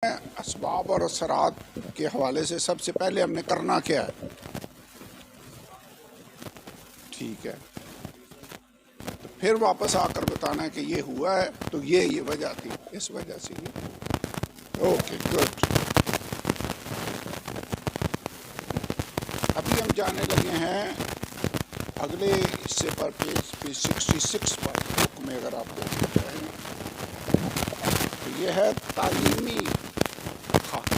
असबाब और असरात के हवाले से सबसे पहले हमने करना क्या है? ठीक है, तो फिर वापस आकर बताना है कि ये हुआ है तो ये वजह थी, इस वजह से ये। Okay, good. अभी हम जाने लगे हैं अगले हिस्से पर, पेज 66 पर। बुक में अगर आप देखते हैं तो ये है तालीमी खाके।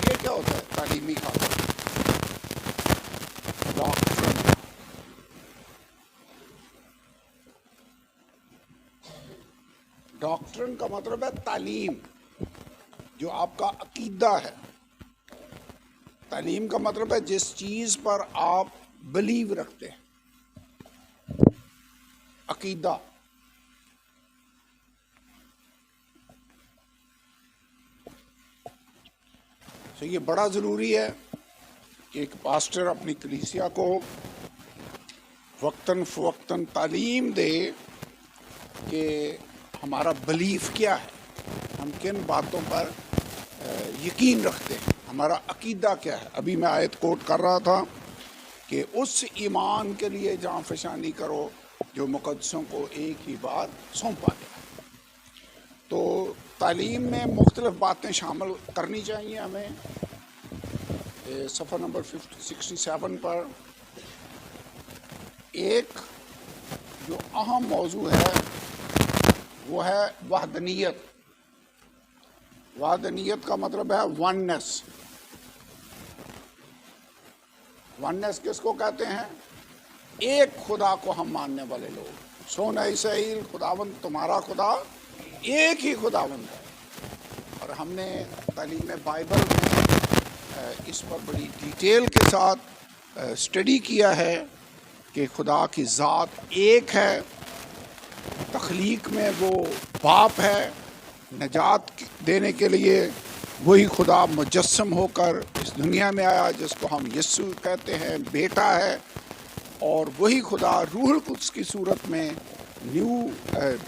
ये क्या होता है तालीमी खाका? डॉक्ट्रिन। डॉक्ट्रिन का मतलब है तालीम, जो आपका अकीदा है। तालीम का मतलब है जिस चीज पर आप बिलीव रखते हैं, अकीदा। तो ये बड़ा ज़रूरी है कि एक पास्टर अपनी कलीसिया को वक्तन फ़वक्तन तालीम दे कि हमारा बिलीफ क्या है, हम किन बातों पर यकीन रखते हैं, हमारा अकीदा क्या है। अभी मैं आयत कोट कर रहा था कि उस ईमान के लिए जान फशानी करो जो मुक़द्दसों को एक ही बार सौंपा गया। तो तालीम में मुख्तलिफ बातें शामिल करनी चाहिए हमें। सफ़ा नंबर 67 पर एक जो अहम मौजू है वो है वहदनियत। वहदनियत का मतलब है वननेस। वननेस किसको कहते हैं? एक खुदा को हम मानने वाले लोग। सोना इसराइल, खुदावंद तुम्हारा खुदा एक ही खुदावंद है। और हमने तालीम बाइबल में इस पर बड़ी डिटेल के साथ स्टडी किया है कि खुदा की ज़ात एक है, तख्लीक में वो बाप है, नजात देने के लिए वही खुदा मुजस्सम होकर इस दुनिया में आया जिसको हम यीशु कहते हैं, बेटा है। और वही खुदा रूहुल कुद्स की सूरत में न्यू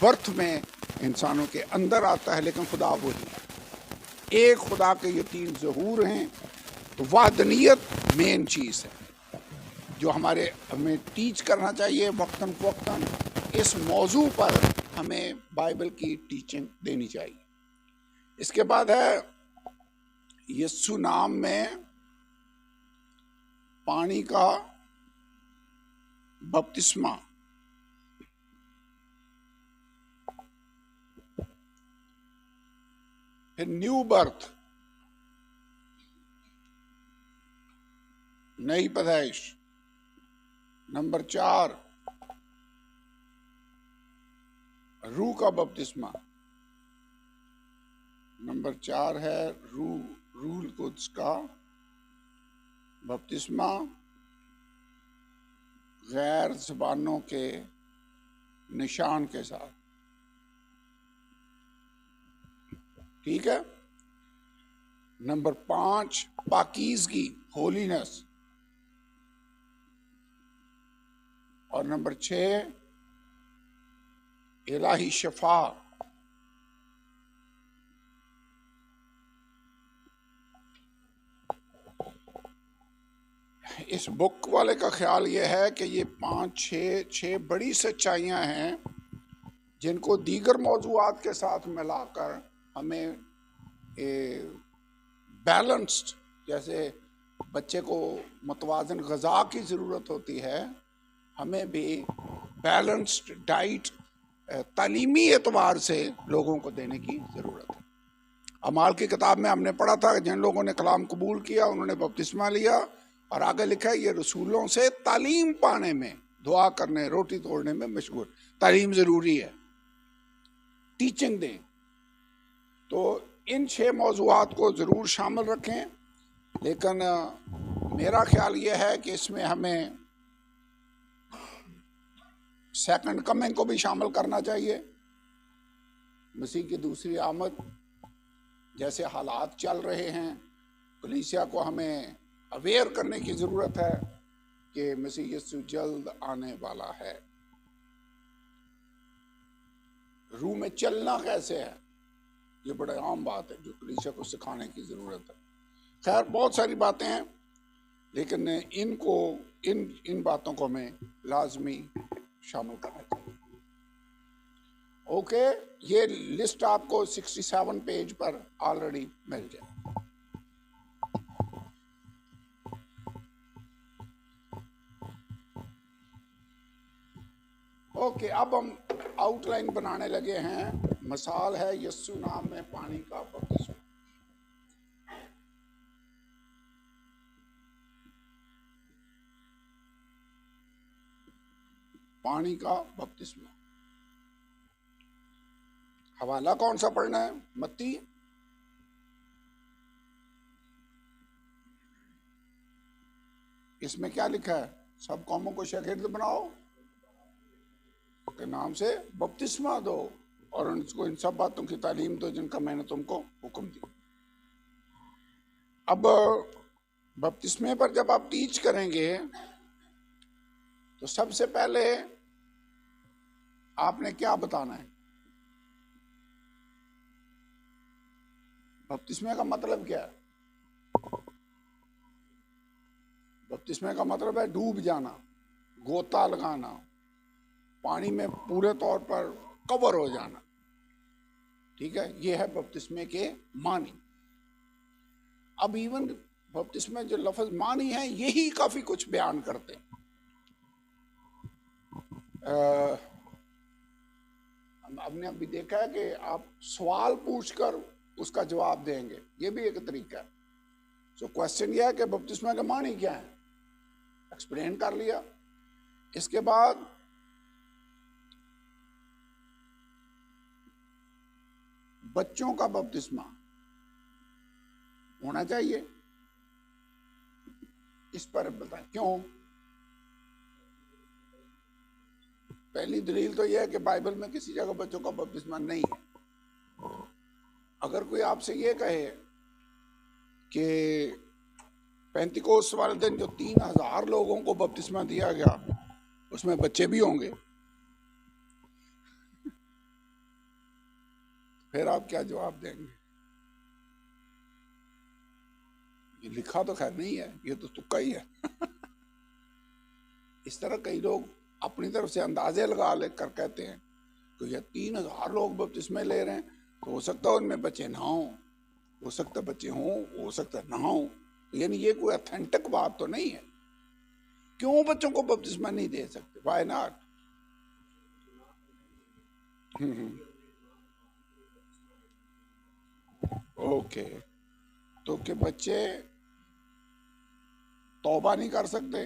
बर्थ में इंसानों के अंदर आता है, लेकिन खुदा वही है। एक खुदा के ये तीन ज़हूर हैं। तो वहदनियत मेन चीज़ है जो हमें टीच करना चाहिए वक्तन फ़वक्तन। इस मौजू पर हमें बाइबल की टीचिंग देनी चाहिए। इसके बाद है यीशु नाम में पानी का बपतिस्मा। फिर न्यू बर्थ, नई पैदाइश। नंबर 4 रूह का बपतिस्मा। नंबर 4 है रूहुल कुद्स का बपतिस्मा गैर ज़बानों के निशान के साथ। ठीक है। नंबर 5 पाकीज़गी, होलीनेस। और नंबर 6 इलाही शफा। इस बुक वाले का ख्याल ये है कि ये 5-6 बड़ी सच्चाइयाँ हैं जिनको दीगर मौजूआत के साथ मिलाकर हमें बैलेंस्ड, जैसे बच्चे को मुतवाज़न ग़िज़ा की ज़रूरत होती है, हमें भी बैलेंस्ड डाइट तालीमी एतबार से लोगों को देने की ज़रूरत है। अमाल की किताब में हमने पढ़ा था जिन लोगों ने कलाम कबूल किया उन्होंने बपतिस्मा लिया, और आगे लिखा है ये रसूलों से तालीम पाने में, दुआ करने, रोटी तोड़ने में मशगूल। तालीम ज़रूरी है, टीचिंग दें। तो इन 6 मौजूआत को ज़रूर शामिल रखें। लेकिन मेरा ख्याल ये है कि इसमें हमें सेकंड कमिंग को भी शामिल करना चाहिए। मसीह की दूसरी आमद, जैसे हालात चल रहे हैं कलीसिया को हमें अवेयर करने की जरूरत है कि मसीह यीशु जल्द आने वाला है। रूह में चलना कैसे है, ये बड़ा आम बात है जो कलीसिया को सिखाने की जरूरत है। खैर बहुत सारी बातें हैं, लेकिन इन बातों को हमें लाजमी शामिल करना चाहिए। ओके, ये लिस्ट आपको 67 पेज पर ऑलरेडी मिल जाए। ओके, अब हम आउटलाइन बनाने लगे हैं। मिसाल है यीशु नाम में पानी का बपतिस्मा। पानी का बपतिस्मा, हवाला कौन सा पढ़ना है? मत्ती इसमें क्या लिखा है? सब कौमों को शागिर्द बनाओ, के नाम से बपतिस्मा दो और उनको इन सब बातों की तालीम दो जिनका मैंने तुमको हुक्म दिया। अब बपतिस्मे पर जब आप टीच करेंगे तो सबसे पहले आपने क्या बताना है? बपतिस्मे का मतलब क्या है? बपतिस्मे का मतलब है डूब जाना, गोता लगाना, पानी में पूरे तौर पर कवर हो जाना। ठीक है, ये है बपतिस्मे के मानी। अब इवन बपतिस्मे जो लफ्ज मानी है यही काफी कुछ बयान करते हैं। हमने अभी देखा है कि आप सवाल पूछकर उसका जवाब देंगे, ये भी एक तरीका है। सो क्वेश्चन यह है कि बपतिस्मा का मानी क्या है, एक्सप्लेन कर लिया। इसके बाद बच्चों का बपतिस्मा होना चाहिए, इस पर बताएं क्यों। पहली दलील तो यह है कि बाइबल में किसी जगह बच्चों का बपतिस्मा नहीं है। अगर कोई आपसे ये कहे कि पेंतिकोस्त वाले दिन जो 3000 लोगों को बपतिस्मा दिया गया उसमें बच्चे भी होंगे, फिर आप क्या जवाब देंगे? ये लिखा तो खैर नहीं है, ये तो तुक्का ही है। इस तरह कई लोग अपनी तरफ से अंदाजे लगा लेकर कहते हैं कि ये 3000 लोग बपतिस्मे ले रहे हैं तो हो सकता है उनमें बच्चे ना हो सकता है बच्चे हों, हो सकता है ना हो। यानी ये कोई ऑथेंटिक बात तो नहीं है। क्यों बच्चों को बपतिस्मा नहीं दे सकते? Why not? ओके, तो कि बच्चे तौबा नहीं कर सकते,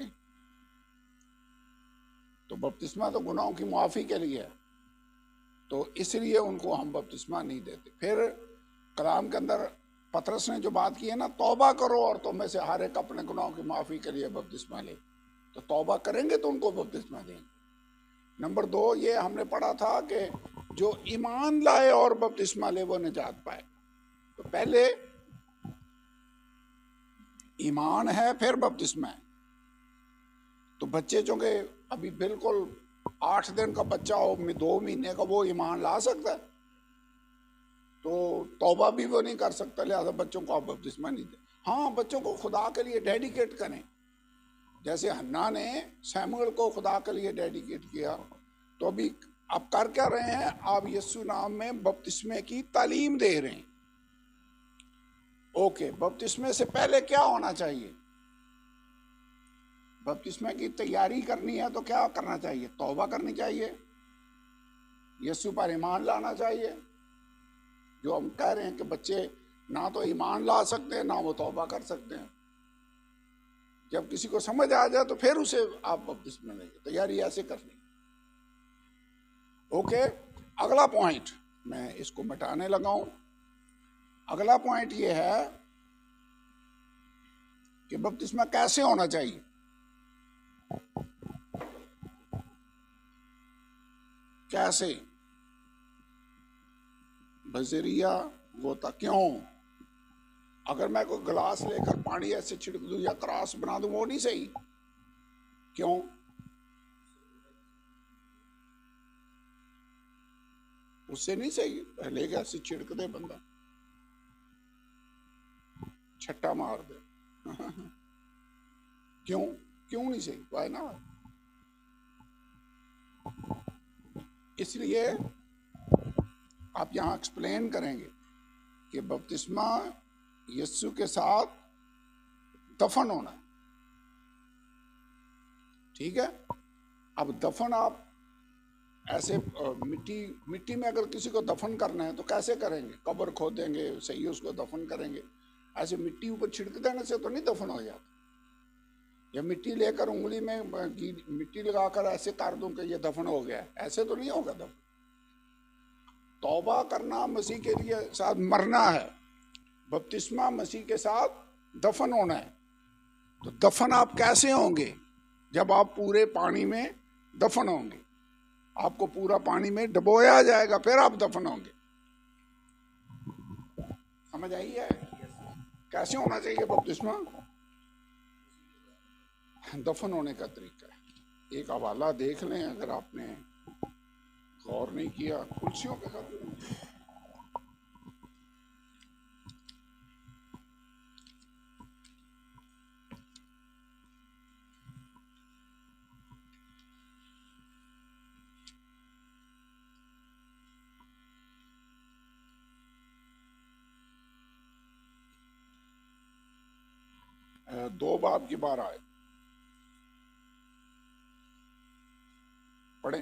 तो बपतिस्मा तो गुनाहों की माफी के लिए है, तो इसलिए उनको हम बपतिस्मा नहीं देते। फिर कलाम के अंदर पतरस ने जो बात की है ना, तौबा करो और तुम में से हर एक अपने गुनाहों की माफी के लिए बपतिस्मा ले, तो तौबा करेंगे तो उनको बपतिस्मा देंगे। नंबर 2 ये हमने पढ़ा था कि जो ईमान लाए और बपतिस्मा ले वो निजात पाए। तो पहले ईमान है फिर बपतिस्मा है। तो बच्चे जो के अभी बिल्कुल 8 दिन का बच्चा हो, 2 महीने का, वो ईमान ला सकता है, तो तौबा भी वो नहीं कर सकता, लिहाजा बच्चों को आप बपतिस्मा नहीं दे। हाँ, बच्चों को खुदा के लिए डेडिकेट करें, जैसे हन्ना ने सैमुअल को खुदा के लिए डेडिकेट किया। तो अभी आप कर क्या रहे हैं? आप यीशु नाम में बपतिस्मे की तालीम दे रहे हैं। ओके, बपतिस्मे से पहले क्या होना चाहिए? बपतिस्मे की तैयारी करनी है तो क्या करना चाहिए? तौबा करनी चाहिए, यीशु पर ईमान लाना चाहिए। जो हम कह रहे हैं कि बच्चे ना तो ईमान ला सकते हैं ना वो तौबा कर सकते हैं। जब किसी को समझ आ जाए तो फिर उसे आप बपतिस्मा लेंगे, तैयारी ऐसे करनी। ओके, अगला पॉइंट मैं इसको मिटाने लगा हूं। अगला पॉइंट ये है कि बपतिस्मा कैसे होना चाहिए। कैसे? बजरिया गोता। क्यों? अगर मैं कोई गिलास लेकर पानी ऐसे छिड़क दूं या क्रॉस बना दूं, वो नहीं सही। क्यों? उससे नहीं सही। पहले क्या ऐसे छिड़क दे बंदा, छट्टा मार दे। क्यों? क्यों नहीं सही? वाई ना? इसलिए आप यहां एक्सप्लेन करेंगे कि बपतिस्मा यीशु के साथ दफन होना है। ठीक है? अब दफन आप ऐसे मिट्टी में अगर किसी को दफन करना है तो कैसे करेंगे? कब्र खोदेंगे, सही उसको दफन करेंगे। ऐसे मिट्टी ऊपर छिड़क देने से तो नहीं दफन हो जाता। या मिट्टी लेकर उंगली में मिट्टी लगाकर ऐसे कर दूं कि ये दफन हो गया, ऐसे तो नहीं होगा दफन। तौबा करना मसीह के लिए साथ मरना है, बपतिस्मा मसीह के साथ दफन होना है। तो दफन आप कैसे होंगे? जब आप पूरे पानी में दफन होंगे, आपको पूरा पानी में डुबोया जाएगा, फिर आप दफन होंगे। समझ आई है? कैसे होना चाहिए बपतिस्मा? दफन होने का तरीका है। एक हवाला देख लें अगर आपने गौर नहीं किया, कुर्सियों के साथ। दो बाब की बार आए पढ़े।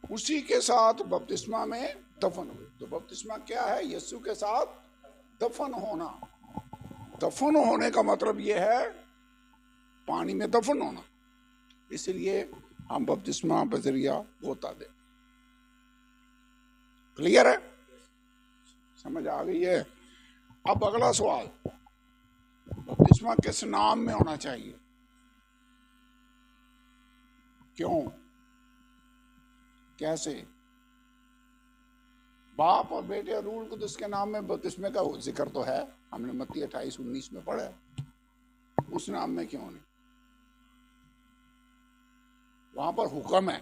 उसी के साथ बपतिस्मा में दफन हुए। तो बपतिस्मा क्या है? यीशु के साथ दफन होना। दफन होने का मतलब यह है पानी में दफन होना। इसलिए हम बपतिस्मा बजरिया होता दे। क्लियर है? समझ आ गई है? अब अगला सवाल, बपतिस्मा किस नाम में होना चाहिए? क्यों? कैसे? बाप और बेटे और रूह कुदस के नाम में बपतिस्मे का जिक्र तो है, हमने मत्ती 28:19 में पढ़ा है। उस नाम में क्यों नहीं? वहां पर हुक्म है।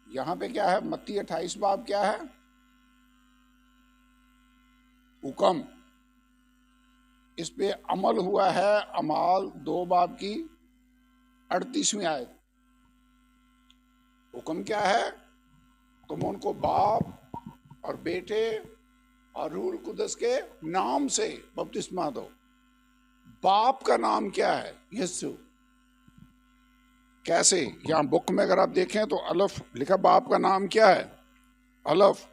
यहां पे क्या है? मत्ती 28 बाब क्या है? हुक्म। इस पे अमल हुआ है अमाल 2 बाब की 38वीं आयत। हुक्म क्या है? तुम उनको बाप और बेटे और रूह कुदस के नाम से बपतिस्मा दो। बाप का नाम क्या है? यीशु। कैसे? यहां बुक में अगर आप देखें तो अलफ लिखा, बाप का नाम क्या है? अलफ।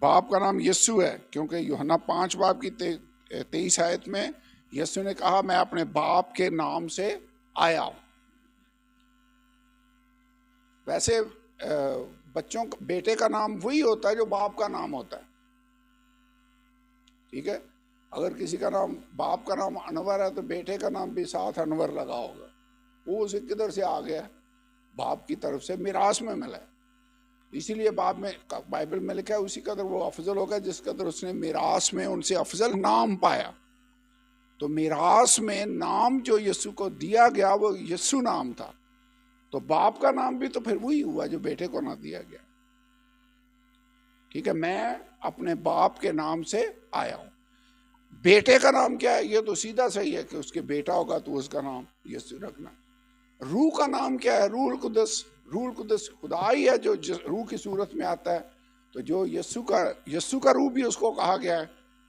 बाप का नाम यीशु है, क्योंकि यूहन्ना 5 बाब की 23 आयत में यीशु ने कहा मैं अपने बाप के नाम से आया हूं। वैसे बच्चों का, बेटे का नाम वही होता है जो बाप का नाम होता है। ठीक है? अगर किसी का नाम, बाप का नाम अनवर है, तो बेटे का नाम भी साथ अनवर लगा होगा। वो उसे किधर से आ गया? बाप की तरफ से मिरास में मिला है। इसीलिए बाप में बाइबल में लिखा है उसी कदर वो अफजल होगा जिस कदर उसने मिरास में उनसे अफजल नाम पाया। तो मिरास में नाम जो यीशु को दिया गया वो यीशु नाम था। तो बाप का नाम भी तो फिर वही हुआ जो बेटे को ना दिया गया। ठीक है? मैं अपने बाप के नाम से आया हूं। बेटे का नाम क्या है? ये तो सीधा सही है कि उसके बेटा होगा तो उसका नाम यीशु रखना। रूह का नाम क्या है? रूह कुदस। रूह कुदस खुदा ही है जो रूह की सूरत में आता है। तो जो यीशु का रूह भी उसको कहा गया है,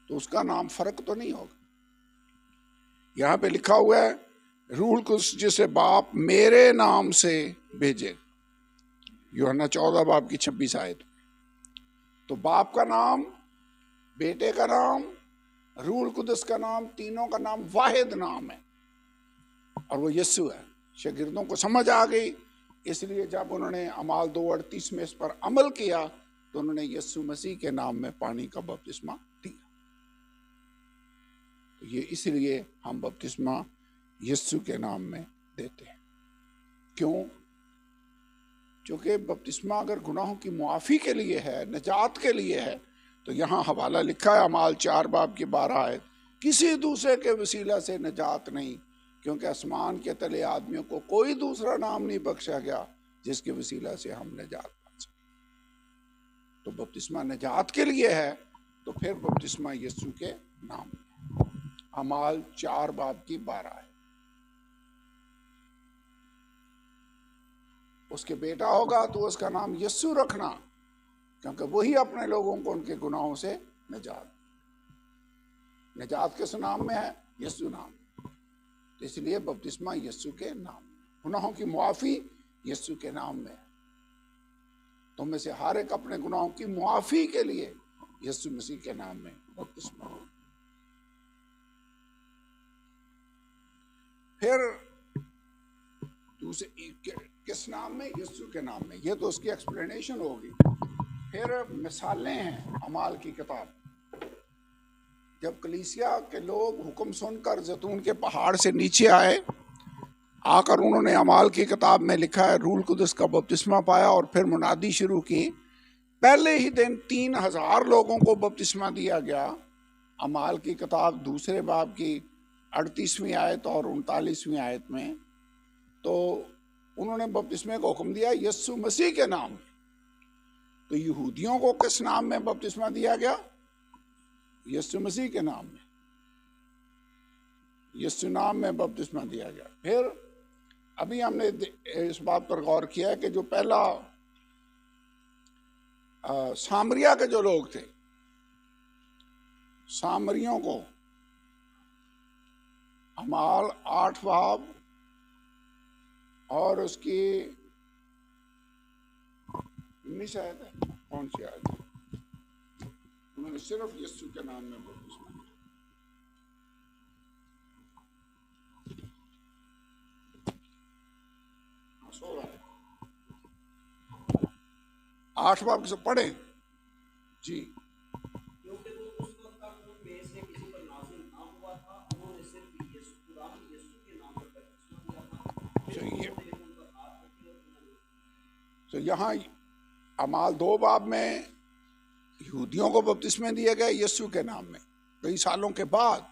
तो उसका नाम फर्क तो नहीं होगा। यहां पे लिखा हुआ है रूह कुदस जिसे बाप मेरे नाम से भेजे, यूहन्ना 14 बाब की 26 आयत। तो बाप का नाम, बेटे का नाम, रूह कुदस का नाम, तीनों का नाम वाहिद नाम है और वो यीशु है। शागिर्दों को समझ आ गई, इसलिए जब उन्होंने अमाल 2:38 में इस पर अमल किया तो उन्होंने यीशु मसीह के नाम में पानी का बपतिस्मा दिया। तो ये इसलिए हम बपतिस्मा यीशु के नाम में देते हैं। क्यों? क्योंकि बपतिस्मा अगर गुनाहों की मुआफ़ी के लिए है, निजात के लिए है, तो यहाँ हवाला लिखा है अमाल 4 बाब की 12 आयत, किसी दूसरे के वसीला से निजात नहीं, क्योंकि आसमान के तले आदमियों को कोई दूसरा नाम नहीं बख्शा गया जिसके वसीला से हम निजात पा सकें। तो बपतिस्मा निजात के लिए है, तो फिर बपतिस्मा यीशु के नाम में। अमाल 4 बाब की 12 है। उसके बेटा होगा तो उसका नाम यीशु रखना, क्योंकि वही अपने लोगों को उनके गुनाहों से निजात किस नाम में है? यीशु नाम। तो इसलिए बपतिस्मा यीशु के नाम, गुनाहों की मुआफ़ी यीशु के नाम में है। तुम में से हर एक अपने गुनाहों की मुआफ़ी के लिए यीशु मसीह के नाम में बपतिस्मा। फिर दूसरे किस नाम में? यीशु के नाम में। ये तो उसकी एक्सप्लेनेशन होगी। फिर मिसालें हैं अमाल की किताब। जब कलीसिया के लोग हुक्म सुनकर जैतून के पहाड़ से नीचे आए, आकर उन्होंने अमाल की किताब में लिखा है रूल कुदस का बपतिस्मा पाया और फिर मुनादी शुरू की। पहले ही दिन 3000 लोगों को बपतिस्मा दिया गया। अमाल की किताब 2 बाब की 38वीं आयत और 39वीं आयत में तो उन्होंने बपतिस्मे को हुक्म दिया यीशु मसीह के नाम। तो यहूदियों को किस नाम में बपतिस्मा दिया गया? यीशु मसीह के नाम में, यीशु नाम में बपतिस्मा दिया गया। फिर अभी हमने इस बात पर गौर किया है कि जो पहला सामरिया के जो लोग थे, सामरियों को अमाल 8 बाब और उसकी 19 आयत है, कौन सी आयत है? उन्होंने सिर्फ यीशु के नाम में बपतिस्मा दिया। 8 बाब से पढ़े जी। तो यहाँ अमाल 2 बाब में यहूदियों को बपतिस्मे दिए गए यीशु के नाम में। कई सालों के बाद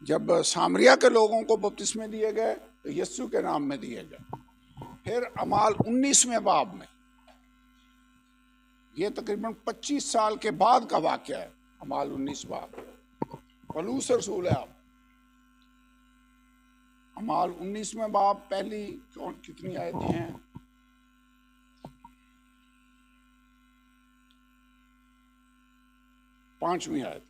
जब सामरिया के लोगों को बपतिस्मे दिए गए तो यीशु के नाम में दिए गए। फिर अमाल 19वें बाब में, ये तकरीबन 25 साल के बाद का वाक़या है। अमाल 19 बाब पौलुस रसूल है। अमाल 19वें बाब पहली कितनी आयतें हैं? 5वीं आयत।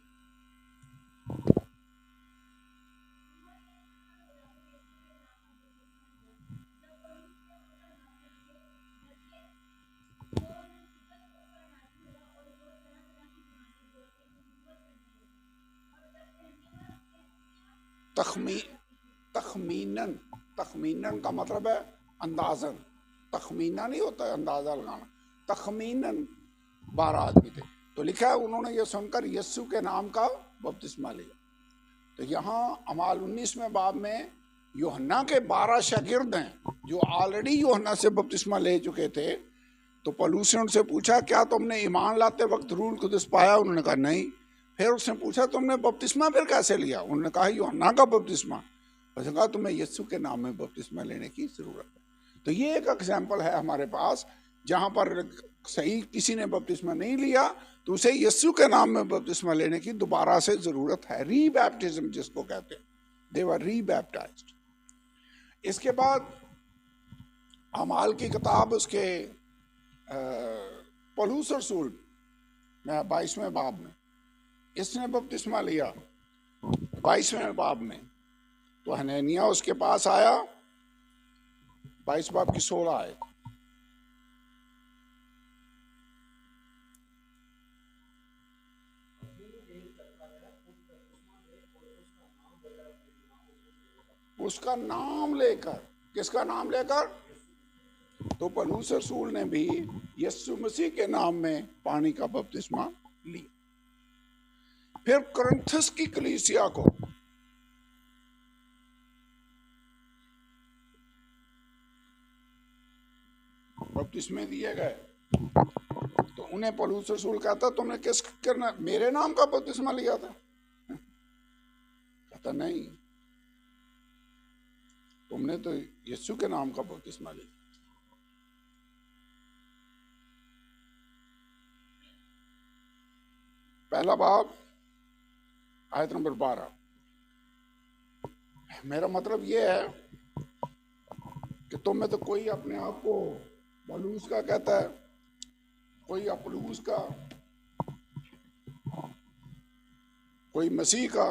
तखमीनन का मतलब है अंदाजन। तखमीना नहीं होता है अंदाजा लगाना। तखमीनन 12 आदमी थे। तो लिखा है उन्होंने ये सुनकर यीशु के नाम का बपतिस्मा लिया। तो यहाँ अमाल 19वें बाब में यूहन्ना के 12 शागिर्द हैं जो ऑलरेडी यूहन्ना से बपतिस्मा ले चुके थे। तो पौलुस ने उनसे पूछा क्या तुमने ईमान लाते वक्त रूह कुदस पाया? उन्होंने कहा नहीं। फिर उसने पूछा तुमने बपतिस्मा फिर कैसे लिया? उन्होंने कहा यूहन्ना का बपतिस्मा। उसने कहा तुम्हें यीशु के नाम में बपतिस्मा लेने की जरूरत है। तो ये एक एग्जाम्पल है हमारे पास जहाँ पर सही किसी ने बपतिस्मा नहीं लिया तो उसे यीशु के नाम में बपतिस्मा लेने की दोबारा से जरूरत है। रीबैप्टिज्म जिसको कहते हैं, दे वर रीबैप्टाइज्ड। इसके बाद अमाल की किताब उसके पौलुस रसूल 22वें बाब में इसने बपतिस्मा लिया। 22वें बाब में तो हननिया उसके पास आया। 22 बाब की 16 आयत। उसका नाम लेकर, किसका नाम लेकर? तो पौलुस रसूल ने भी यीशु मसीह के नाम में पानी का बपतिस्मा लिया। फिर कुरिन्थस की कलीसिया को बपतिस्मे दिए गए, तो उन्हें पौलुस रसूल कहता तुमने किस करना मेरे नाम का बपतिस्मा लिया था? कहता नहीं, तुमने तो यीशु के नाम का बपतिस्मा लिया। पहला बाब आयत नंबर 12। मेरा मतलब यह है कि तुम में तो कोई अपने आप को पौलुस का कहता है, कोई अपुल्लोस का, कोई मसीह का,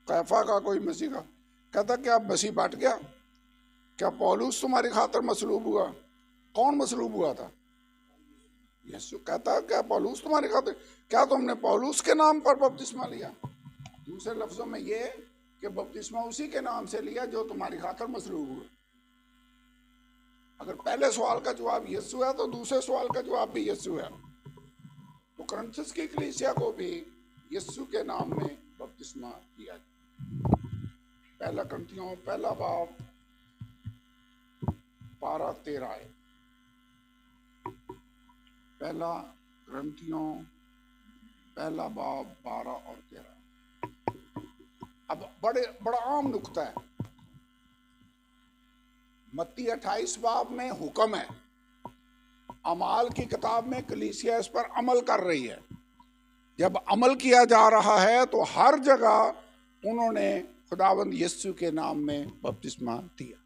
कैफा का, कोई मसीह का। कहता क्या मसीह बांट गया? क्या पौलुस तुम्हारी खातर मसलूब हुआ? कौन मसलूब हुआ था? यीशु। कहता क्या पौलुस तुम्हारी खातिर? क्या तुमने पौलुस के नाम पर बपतिस्मा लिया? दूसरे लफ्जों में ये कि बपतिस्मा उसी के नाम से लिया जो तुम्हारी खातिर मसलूब हुआ। अगर पहले सवाल का जवाब यीशु है तो दूसरे सवाल का जवाब भी यीशु है। तो कुरिन्थुस की कलीसिया को भी यीशु के नाम में बपतिस्मा दिया गया। पहला कुरिन्थियों पहला बाब 12-13 है। पहला कुरिन्थियों पहला बाब 12 और 13। अब बड़ा आम नुक्ता है। मत्ती 28 बाब में हुक्म है, अमाल की किताब में कलीसिया इस पर अमल कर रही है। जब अमल किया जा रहा है तो हर जगह उन्होंने खुदावंद यीशु के नाम में बपतिस्मा दिया।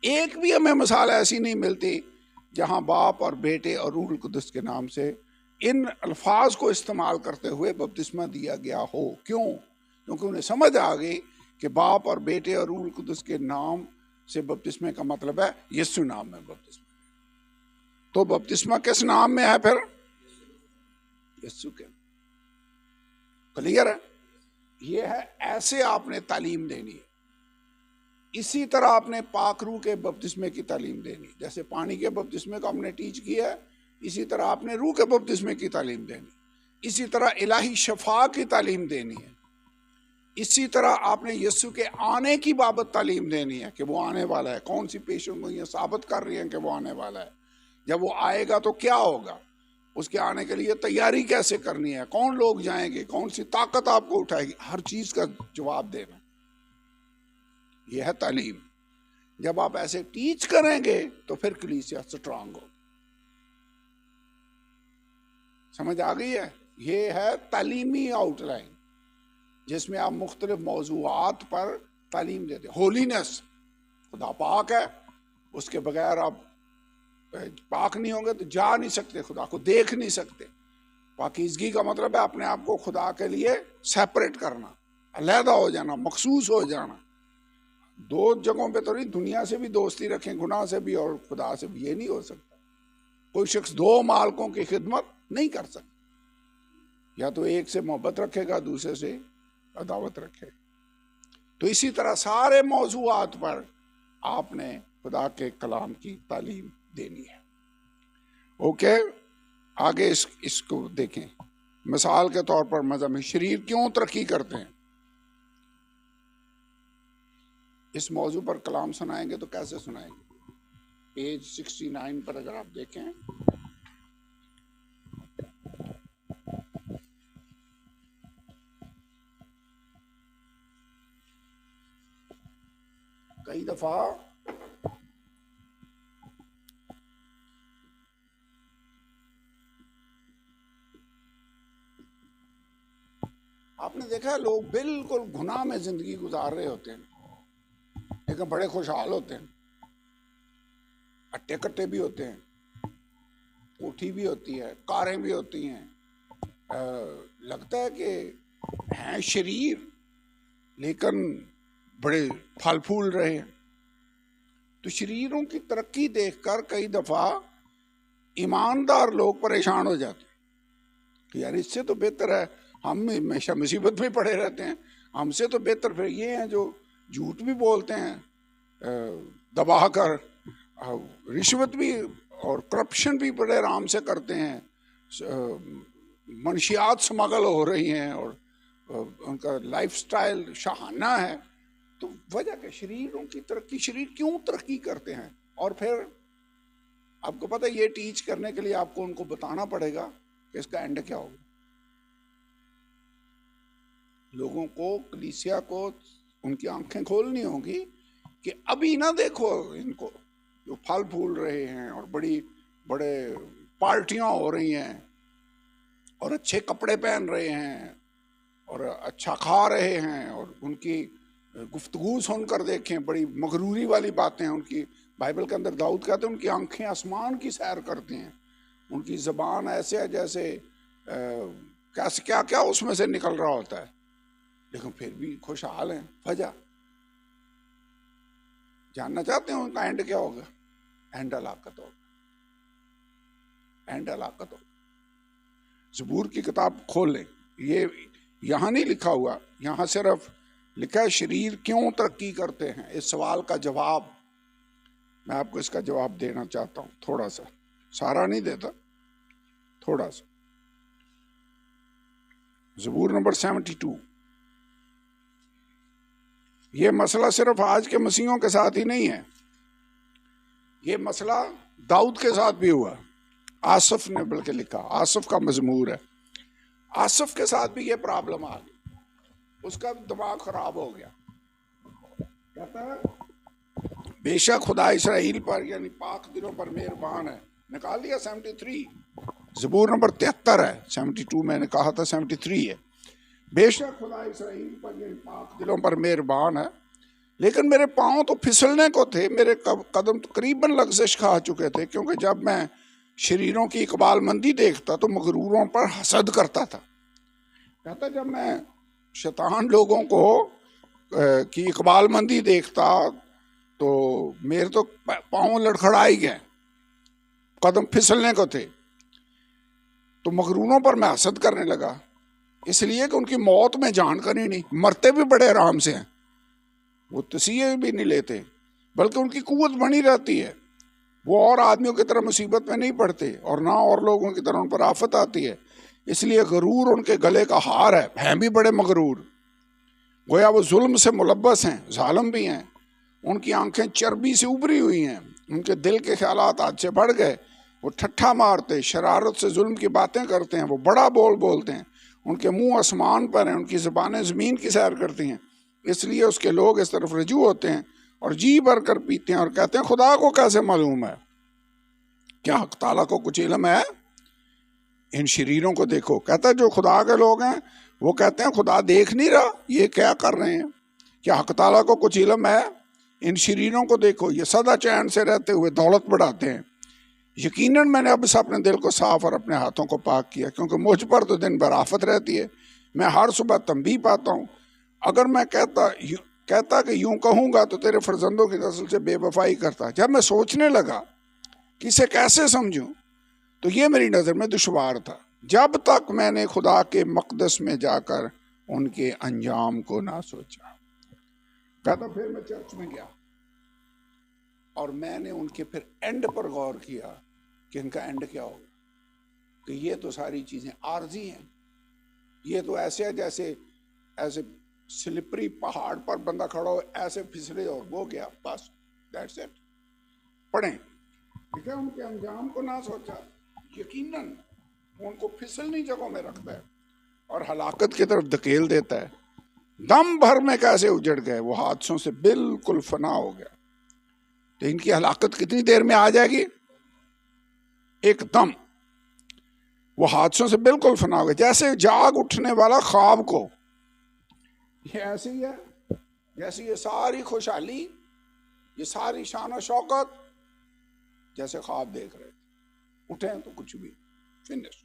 एक भी हमें मिसाल ऐसी नहीं मिलती जहां बाप और बेटे और रूह कुदस के नाम से इन अल्फाज को इस्तेमाल करते हुए बपतिस्मा दिया गया हो। क्यों? क्योंकि उन्हें समझ आ गई कि बाप और बेटे और रूह कुदस के नाम से बपतिस्मे का मतलब है यीशु नाम में बपतिस्मा। तो बपतिस्मा किस नाम में है फिर? यीशु के। क्लियर है? ये है, ऐसे आपने तालीम देनी है। इसी तरह आपने पाक रूह के बपतिस्मे की तालीम देनी। जैसे पानी के बपतिस्मे को हमने टीच किया है, इसी तरह आपने रूह के बपतिस्मे की तालीम देनी। इसी तरह इलाही शफा की तालीम देनी है। इसी तरह आपने यीशु के आने की बाबत तालीम देनी है कि वो आने वाला है। कौन सी पेशेंट को ये साबित कर रही है कि वो आने वाला है। जब वो आएगा तो क्या होगा, उसके आने के लिए तैयारी कैसे करनी है, कौन लोग जाएंगे, कौन सी ताकत आपको उठाएगी, हर चीज का जवाब देना। यह है तालीम। जब आप ऐसे टीच करेंगे तो फिर कलीसिया स्ट्रांग हो। समझ आ गई है? ये है तालीमी आउटलाइन जिसमें आप मुख्तलिफ मौजूआत पर तालीम देते। होलीनेस, खुदा पाक है, उसके बगैर आप पाक नहीं होंगे तो जा नहीं सकते, खुदा को देख नहीं सकते। पाकीज़गी का मतलब है अपने आप को खुदा के लिए सेपरेट करना, अलहदा हो जाना, मखसूस हो जाना। दो जगहों पे तो नहीं, दुनिया से भी दोस्ती रखें, गुनाह से भी और खुदा से भी। ये नहीं हो सकता। कोई शख्स दो मालिकों की खिदमत नहीं कर सकता। या तो एक से मोहब्बत रखेगा, दूसरे से अदावत रखेगा। तो इसी तरह सारे मौजूआत पर आपने खुदा के कलाम की तालीम देनी है। ओके, आगे इसको देखें। मिसाल के तौर पर मजहब शरीर क्यों तरक्की करते हैं, इस मौजू पर कलाम सुनाएंगे तो कैसे सुनाएंगे? पेज 69 पर अगर आप देखें, कई दफा आपने देखा है लोग बिल्कुल गुनाह में जिंदगी गुजार रहे होते हैं लेकिन बड़े खुशहाल होते हैं। अट्टे कट्टे भी होते हैं, कोठी भी होती है, कारें भी होती हैं। लगता है कि हैं शरीर लेकिन बड़े फल फूल रहे हैं। तो शरीरों की तरक्की देखकर कई दफा ईमानदार लोग परेशान हो जाते हैं कि यार इससे तो बेहतर है हम हमेशा मुसीबत में पड़े रहते हैं, हमसे तो बेहतर फिर ये हैं जो झूठ भी बोलते हैं, दबा कर रिश्वत भी और करप्शन भी बड़े आराम से करते हैं, मनशियात स्मगल हो रही हैं और उनका लाइफस्टाइल शाहाना है। तो वजह क्या? शरीरों की तरक्की। शरीर क्यों तरक्की करते हैं? और फिर आपको पता है ये टीच करने के लिए आपको उनको बताना पड़ेगा कि इसका एंड क्या होगा। लोगों को, कलीसिया को उनकी आंखें खोलनी होगी कि अभी ना देखो इनको जो फल फूल रहे हैं और बड़ी बड़े पार्टियां हो रही हैं और अच्छे कपड़े पहन रहे हैं और अच्छा खा रहे हैं और उनकी गुफ्तगू सुनकर देखें, बड़ी मगरूरी वाली बातें हैं उनकी। बाइबल के अंदर दाऊद कहते हैं उनकी आंखें आसमान की सैर करती हैं, उनकी जबान ऐसे है जैसे कैसे क्या क्या उसमें से निकल रहा होता है, लेकिन फिर भी खुशहाल हैं। वजह जानना चाहते हैं उनका एंड क्या होगा? एंड हलाकत होगा, एंड हलाकत होगा। ज़बूर की किताब खोल लें, ये यहाँ नहीं लिखा हुआ, यहाँ सिर्फ लिखा है शरीर क्यों तरक्की करते हैं। इस सवाल का जवाब मैं आपको इसका जवाब देना चाहता हूँ, थोड़ा सा, सारा नहीं देता, थोड़ा सा। ज़बूर नंबर 72। ये मसला सिर्फ आज के मसीहों के साथ ही नहीं है, ये मसला दाऊद के साथ भी हुआ। आसफ ने बल्कि लिखा, आसफ का मजमूर है, आसफ के साथ भी ये प्रॉब्लम आ गई, उसका दिमाग खराब हो गया। कहता है बेशक खुदा इसराइल पर यानी पाक दिलों पर मेहरबान है। निकाल दिया 73, ज़बूर नंबर 73 है, 72 मैंने कहा था 73 है। बेशक खुदा इसराइल पर यानी पाक दिलों पर मेहरबान है, लेकिन मेरे पाँव तो फिसलने को थे, मेरे कदम तकरीबन लग़ज़िश खा चुके थे, क्योंकि जब मैं शरीरों की इकबालमंदी देखता तो मगरूरों पर हसद करता था। कहता जब मैं शैतान लोगों को की इकबालमंदी देखता तो मेरे तो पाँव लड़खड़ा ही गए, कदम फिसलने को थे, तो मगरूरों पर मैं हसद करने लगा, इसलिए कि उनकी मौत में जानकर ही नहीं, मरते भी बड़े आराम से हैं, वो तसीहे भी नहीं लेते, बल्कि उनकी कुव्वत बनी रहती है, वो और आदमियों की तरह मुसीबत में नहीं पड़ते और ना और लोगों की तरह उन पर आफत आती है, इसलिए गरूर उनके गले का हार है भी बड़े मगरूर, गोया वो जुल्म से मुलब्बस हैं, जालिम भी हैं, उनकी आंखें चर्बी से उभरी हुई हैं, उनके दिल के ख्यालात आज से बढ़ गए, वो ठट्ठा मारते, शरारत से जुल्म की बातें करते हैं, वो बड़ा बोल बोलते हैं, उनके मुंह आसमान पर हैं, उनकी ज़बानें ज़मीन की सैर करती हैं, इसलिए उसके लोग इस तरफ रजू होते हैं और जी भर कर पीते हैं और कहते हैं खुदा को कैसे मालूम है? क्या हक ताला को कुछ इल्म है? इन शरीरों को देखो। कहता है जो खुदा के लोग हैं वो कहते हैं खुदा देख नहीं रहा, ये क्या कर रहे हैं? क्या हक ताला को कुछ इल्म है? इन शरीरों को देखो, ये सदा चैन से रहते हुए दौलत बढ़ाते हैं। यकीनन मैंने अब इस अपने दिल को साफ और अपने हाथों को पाक किया, क्योंकि मुझ पर तो दिन भर आफत रहती है, मैं हर सुबह तंबीह पाता हूँ। अगर मैं कहता कि यूं कहूँगा तो तेरे फर्जंदों की नस्ल से बेवफाई करता। जब मैं सोचने लगा कि इसे कैसे समझूं तो ये मेरी नज़र में दुश्वार था, जब तक मैंने खुदा के मकदस में जाकर उनके अंजाम को ना सोचा। कहता फिर मैं चर्च में गया और मैंने उनके फिर एंड पर गौर किया कि इनका एंड क्या होगा, कि ये तो सारी चीज़ें आर्जी हैं, ये तो ऐसे है जैसे ऐसे स्लिपरी पहाड़ पर बंदा खड़ा हो, ऐसे फिसले और वो गया, बस दैट्स इट। पढ़ें, ठीक है, उनके अंजाम को ना सोचा, यकीनन उनको फिसलनी जगहों में रखता है और हलाकत की तरफ धकेल देता है। दम भर में कैसे उजड़ गए, वो हादसों से बिल्कुल फना हो गया। तो इनकी हलाकत कितनी देर में आ जाएगी? एकदम वो हादसों से बिल्कुल फना हो गया, जैसे जाग उठने वाला ख्वाब को। ये ऐसे ही है जैसे ये सारी खुशहाली, ये सारी शान शौकत जैसे ख्वाब देख रहे थे, उठे तो कुछ भी फिनिश।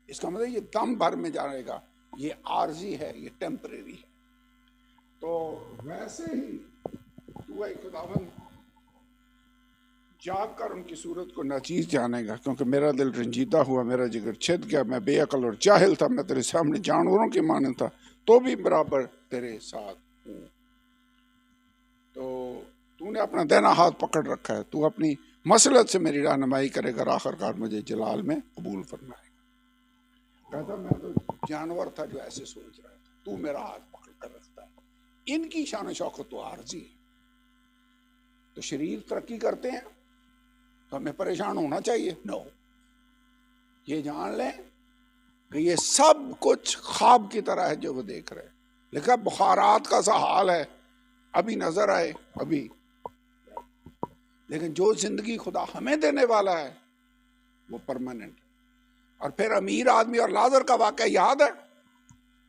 इसका मतलब ये दम भर में जाएगा, ये आर्जी है, ये टेम्परेरी है। तो वैसे ही तू खुदावन जाग कर उनकी सूरत को नाचीज जानेगा, क्योंकि मेरा दिल रंजीदा हुआ, मेरा जिगर छिद गया, मैं बेअकल और जाहिल था, मैं तेरे सामने जानवरों की मानद था, तो भी बराबर तेरे साथ हूँ। तो तूने अपना दाहिना हाथ पकड़ रखा है, तू अपनी मसलत से मेरी रहनुमाई करेगा, आखिरकार मुझे जलाल में कबूल फरमाएगा। कहता मैं तो जानवर था जो ऐसे सोच रहा था, तू मेरा हाथ पकड़ कर रखता है। इनकी शान शौकत तो आर्जी है। तो शरीर तरक्की करते हैं, तो हमें परेशान होना चाहिए? नो। ये जान लें कि ये सब कुछ ख्वाब की तरह है जो वो देख रहे हैं। लिखा बुखारात का सा हाल है, अभी नजर आए अभी, लेकिन जो जिंदगी खुदा हमें देने वाला है वो परमानेंट है। और फिर अमीर आदमी और लाजर का वाकया याद है?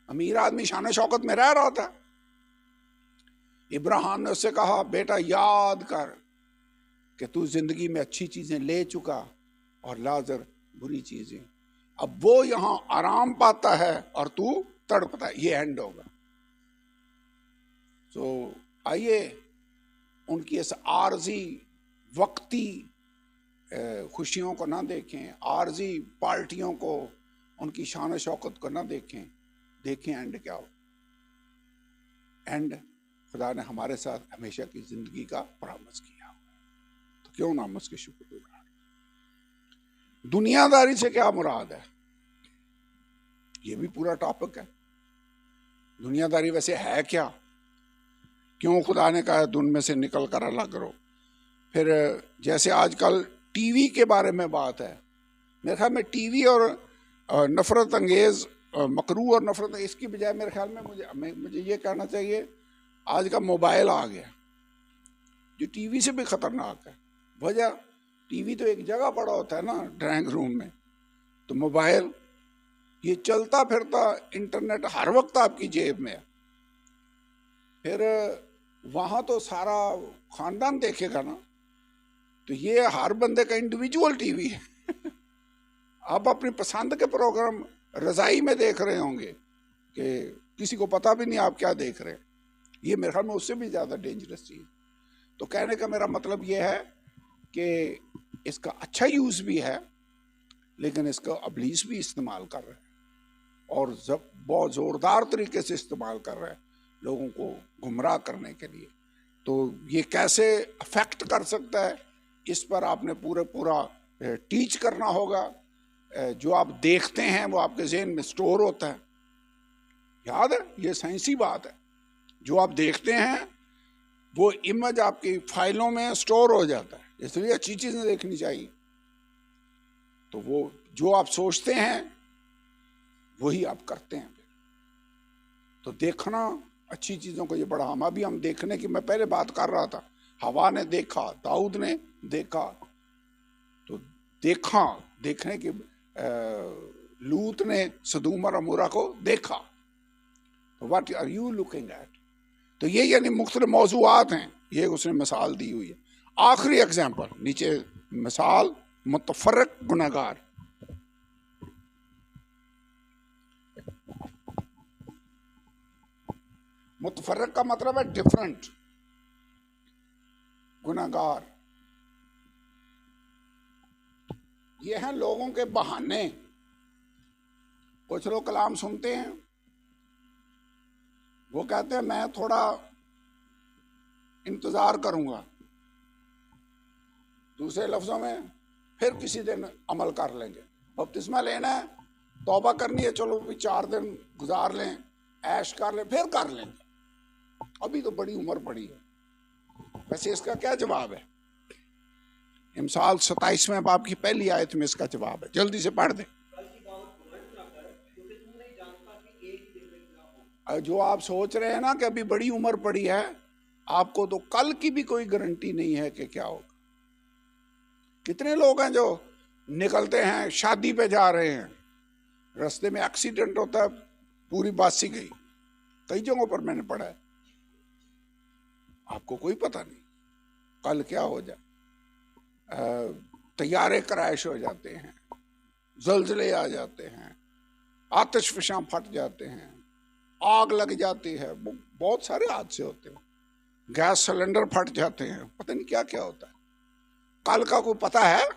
अमीर आदमी शान शौकत में रह रहा था, इब्राहिम ने उससे कहा बेटा याद कर कि तू जिंदगी में अच्छी चीजें ले चुका और लाजर बुरी चीजें। अब वो यहां आराम पाता है और तू तड़पता है, ये एंड होगा। तो आइए उनकी इस आर्जी वक्ती खुशियों को ना देखें, आर्जी पार्टियों को, उनकी शान शौकत को ना देखें, देखें एंड क्या हो। एंड खुदा ने हमारे साथ हमेशा की जिंदगी का परामर्श किया, तो क्यों ना हम उसके शुक्रगुजार। दुनियादारी से क्या मुराद है, ये भी पूरा टॉपिक है। दुनियादारी वैसे है क्या, क्यों खुदा ने कहा दुन में से निकल कर अलग करो। फिर जैसे आजकल टीवी के बारे में बात है, मेरे ख्याल में टीवी और नफरत अंगेज मकरू और नफरत, इसकी बजाय मेरे ख्याल में मुझे ये कहना चाहिए आज का मोबाइल आ गया जो टीवी से भी खतरनाक है। वजह टीवी तो एक जगह पड़ा होता है ना, ड्राइंग रूम में, तो मोबाइल ये चलता फिरता इंटरनेट हर वक्त आपकी जेब में है। फिर वहां तो सारा खानदान देखेगा ना, तो ये हर बंदे का इंडिविजुअल टीवी है। आप अपनी पसंद के प्रोग्राम रजाई में देख रहे होंगे कि किसी को पता भी नहीं आप क्या देख रहे हैं। ये मेरे ख्याल में उससे भी ज़्यादा डेंजरस चीज़। तो कहने का मेरा मतलब ये है कि इसका अच्छा यूज़ भी है, लेकिन इसका अबलीस भी इस्तेमाल कर रहे हैं और जब बहुत ज़ोरदार तरीके से इस्तेमाल कर रहे हैं लोगों को गुमराह करने के लिए। तो ये कैसे अफेक्ट कर सकता है, इस पर आपने पूरा टीच करना होगा। जो आप देखते हैं वो आपके ज़हन में स्टोर होता है, याद है, ये साइंसी बात है। जो आप देखते हैं वो इमेज आपकी फाइलों में स्टोर हो जाता है, इसलिए अच्छी चीज़ें देखनी चाहिए। तो वो जो आप सोचते हैं वही आप करते हैं। तो देखना अच्छी चीज़ों को ये बड़ा अभी हम देखने की, मैं पहले बात कर रहा था, हवा ने देखा, दाऊद ने देखा, तो देखने की लूत ने सदूम और अमूरा को देखा। तो what are you looking at. तो ये यानी मुख्तलिफ मौज़ूआत हैं, ये उसने मिसाल दी हुई है। आखिरी एग्जाम्पल नीचे मिसाल, मुतफर्रिक गुनहगार। मुतफर्रिक का मतलब है डिफरेंट, गुनहगार ये हैं लोगों के बहाने। कुछ लोग कलाम सुनते हैं, वो कहते हैं मैं थोड़ा इंतजार करूंगा, दूसरे लफ्जों में फिर किसी दिन अमल कर लेंगे। बपतिस्मा लेना है, तौबा करनी है, चलो भी 4 दिन गुजार लें, ऐश कर लें, फिर कर लेंगे, अभी तो बड़ी उम्र पड़ी है। वैसे इसका क्या जवाब है? इमसाल 27वें बाब की पहली आयत में इसका जवाब है, जल्दी से पढ़ दें। जो आप सोच रहे हैं ना कि अभी बड़ी उम्र पड़ी है, आपको तो कल की भी कोई गारंटी नहीं है कि क्या होगा। कितने लोग हैं जो निकलते हैं, शादी पे जा रहे हैं, रास्ते में एक्सीडेंट होता है, पूरी बस ही गई। कई जगहों पर मैंने पढ़ा है। आपको कोई पता नहीं कल क्या हो जाए। तैयारे क्रैश हो जाते हैं, जलजले आ जाते हैं, आतिशफशां फट जाते हैं, आग लग जाती है, बहुत सारे हादसे होते हैं, गैस सिलेंडर फट जाते हैं, पता नहीं क्या क्या होता है। कल का कोई पता है?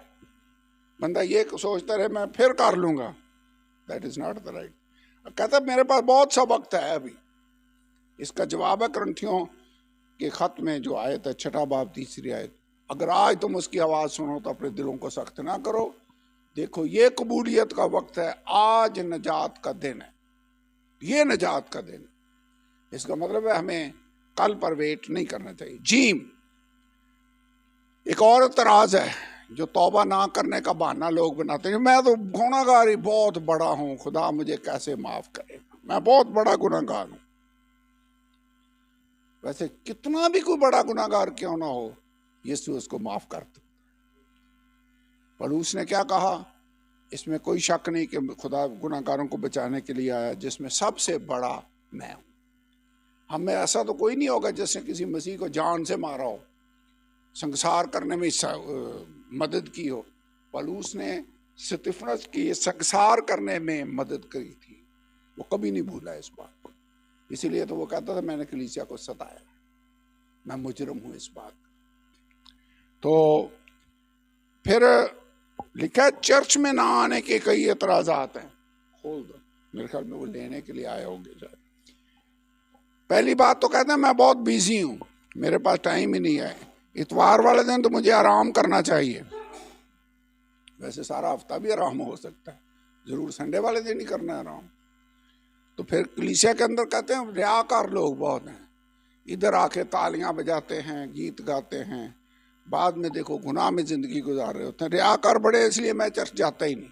बंदा ये सोचता रहे मैं फिर कर लूंगा, that is not the right. कहता मेरे पास बहुत सा वक्त है अभी। इसका जवाब है करंथियों के खत में जो आयत है, 6 बाब 3 आयत, अगर आज तुम उसकी आवाज़ सुनो तो अपने दिलों को सख्त ना करो, देखो ये कबूलियत का वक्त है, आज नजात का दिन है, ये नजात का दिन। इसका मतलब है हमें कल पर वेट नहीं करना चाहिए। जीम एक और तराज है, जो तौबा ना करने का बहाना लोग बनाते हैं, मैं तो गुनाहगार ही बहुत बड़ा हूं, खुदा मुझे कैसे माफ करेगा, मैं बहुत बड़ा गुनाहगार हूं। वैसे कितना भी कोई बड़ा गुनाहगार क्यों ना हो, यीशु उसको माफ कर दो। पौलुस ने क्या कहा, इसमें कोई शक नहीं कि खुदा गुनाहगारों को बचाने के लिए आया, जिसमें सबसे बड़ा मैं हूं। हमें ऐसा तो कोई नहीं होगा जिसने किसी मसीह को जान से मारा हो, संसार करने में मदद की हो। पौलुस ने स्तिफनस की संसार करने में मदद करी थी, वो कभी नहीं भूला इस बात को। इसीलिए तो वो कहता था मैंने कलीसिया को सताया, मैं मुजरिम हूं इस बात। तो फिर लिखा है चर्च में ना आने के कई एतराजात हैं। खोल दो, मेरे ख्याल में वो लेने के लिए आए होंगे शायद। पहली बात तो कहते हैं मैं बहुत बिजी हूं, मेरे पास टाइम ही नहीं है, इतवार वाले दिन तो मुझे आराम करना चाहिए। वैसे सारा हफ्ता भी आराम हो सकता है, जरूर संडे वाले दिन ही करना है आराम। तो फिर कलीसिया के अंदर कहते हैं रियाकार लोग बहुत हैं, इधर आके तालियां बजाते हैं, गीत गाते हैं, बाद में देखो गुनाह में जिंदगी गुजार रहे होते हैं। रियाकार बड़े, इसलिए मैं चर्च जाता ही नहीं।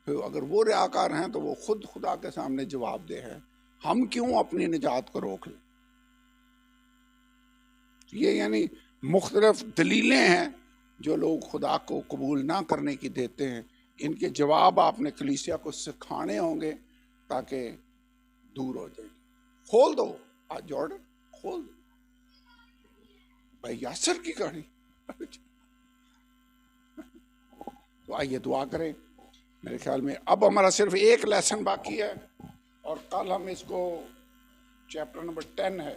फिर अगर वो रियाकार हैं तो वो खुद खुदा के सामने जवाब दे हैं, हम क्यों अपनी निजात को रोक लें। ये यानी मुख्तलिफ दलीलें हैं जो लोग खुदा को कबूल ना करने की देते हैं, इनके जवाब आपने कलीसिया को सिखाने होंगे ताकि दूर हो जाए। खोल दो आज जॉर्डन, खोल दो भाई यासर की कहानी। तो आइए दुआ करें। मेरे ख्याल में अब हमारा सिर्फ एक लेसन बाकी है और कल हम इसको चैप्टर नंबर 10 है।